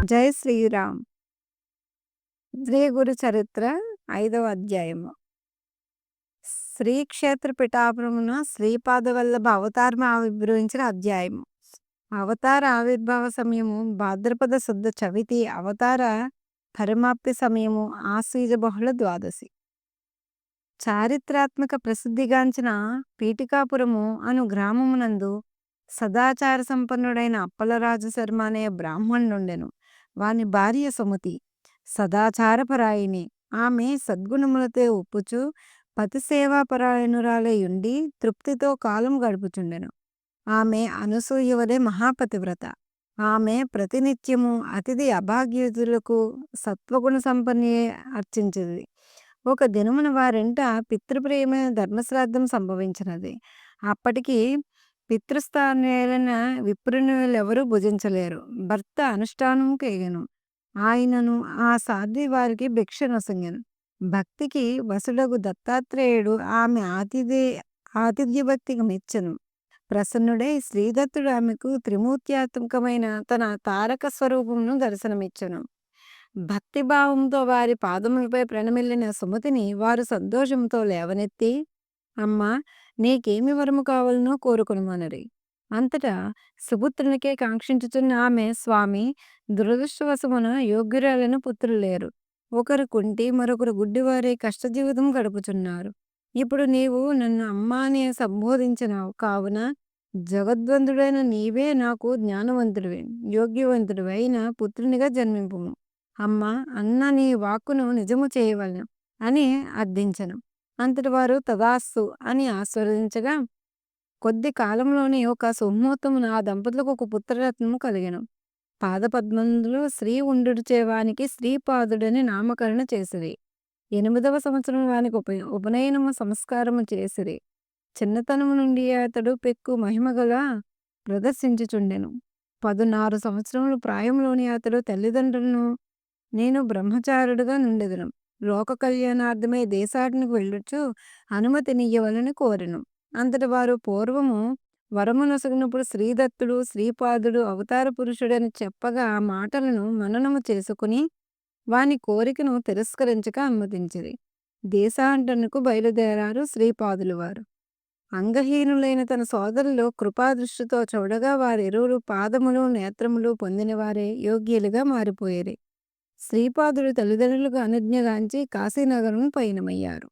జై శ్రీరామ్. శ్రీ గురు చరిత్ర 5వ అధ్యాయము. శ్రీక్షేత్ర పిఠాపురమున శ్రీపాదవల్లభ అవతారం ఆవిర్భవించిన అధ్యాయము. అవతార ఆవిర్భావ సమయము భాద్రపద శుద్ధ చవితి. అవతార పరమాప్తి సమయము ఆశ్వీజ బహుళ ద్వాదశి. చారిత్రాత్మక ప్రసిద్ధిగాంచిన పీఠికాపురము అను గ్రామమునందు సదాచార సంపన్నుడైన అప్పలరాజు శర్మ అనే బ్రాహ్మణుండెను. వాని భార్య సుమతి సదాచారపరాయిని. ఆమె సద్గుణములతో ఒప్పుచు పతి సేవాపరాయణురాలై ఉండి తృప్తితో కాలం గడుపుచుండెను. ఆమె అనసూయ వలె మహాపతివ్రత. ఆమె ప్రతినిత్యము అతిథి అభాగ్యులకు సత్వగుణ సంపన్నే అర్చించింది. ఒక దినమున వారింట పితృప్రియమైన ధర్మశ్రాద్ధం సంభవించినది. అప్పటికి పితృస్థానైన విప్రునులెవరూ భుజించలేరు. భర్త అనుష్ఠానము కేగెను. ఆయనను ఆ సాధ్వి వారికి భిక్ష నొసంగెను. భక్తికి వసుడగు దత్తాత్రేయుడు ఆమె ఆతిథ్య భక్తికి మెచ్చెను. ప్రసన్నుడై శ్రీదత్తుడు ఆమెకు త్రిమూర్త్యాత్మకమైన తన తారక స్వరూపమును దర్శనమిచ్చెను. భక్తిభావంతో వారి పాదములపై ప్రణమిల్లిన సుమతిని వారు సంతోషంతో లేవనెత్తి, అమ్మా, నీకేమి వరము కావాలనో కోరుకొనుమనిరి. అంతటా సుపుత్రునికే కాంక్షించుచున్న ఆమె, స్వామి, దురదృష్టవశమున యోగ్యురాలైన పుత్రులు లేరు. ఒకరు కుంటి, మరొకరు గుడ్డివారే కష్టజీవితం గడుపుచున్నారు. ఇప్పుడు నీవు నన్ను అమ్మా అని సంబోధించినావు కావున జగద్వంతుడైన నీవే నాకు జ్ఞానవంతుడివి, యోగ్యవంతుడివి అయిన పుత్రునిగా జన్మింపుము. అమ్మా, అన్న నీ వాక్కును నిజము చేయవలను అని అర్థించను. అంతటి వారు తదాస్తు అని ఆస్వాదించగా కొద్ది కాలంలోనే ఒక సుముహూర్తమున ఆ దంపతులకు ఒక పుత్రరత్నము కలిగెను. పాదపద్మములు శ్రీ ఉండుచేవానికి శ్రీపాదుడని నామకరణ చేసిరి. 8వ సంవత్సరం వానికి ఉపనయనము సంస్కారము చేసిరి. చిన్నతనము నుండి అతడు పెక్కు మహిమగల ప్రదర్శించుచుండెను. 16 సంవత్సరముల ప్రాయంలోని అతడు తల్లిదండ్రులను, నేను బ్రహ్మచారుడుగా నుండెదను, లోక కళ్యాణార్థమై దేశాటనకు వెళ్ళుచు అనుమతినియ్యవలని కోరెను. అంతటి వారు పూర్వము వరమునొసగినప్పుడు శ్రీదత్తుడు శ్రీపాదుడు అవతార పురుషుడని చెప్పగా ఆ మాటలను మననము చేసుకుని వాని కోరికను తిరస్కరించక అనుమతించిరి. దేశాటనకు బయలుదేరారు శ్రీపాదులు వారు. అంగహీనులైన తన సోదరులు కృపాదృష్టితో చూడగా వారిరువురు పాదములు నేత్రములు పొందినవారే యోగ్యులుగా మారిపోయేరి. శ్రీపాదుడు తల్లిదండ్రులకు అనుజ్ఞగాంచి కాశీనగరం పయనమయ్యారు.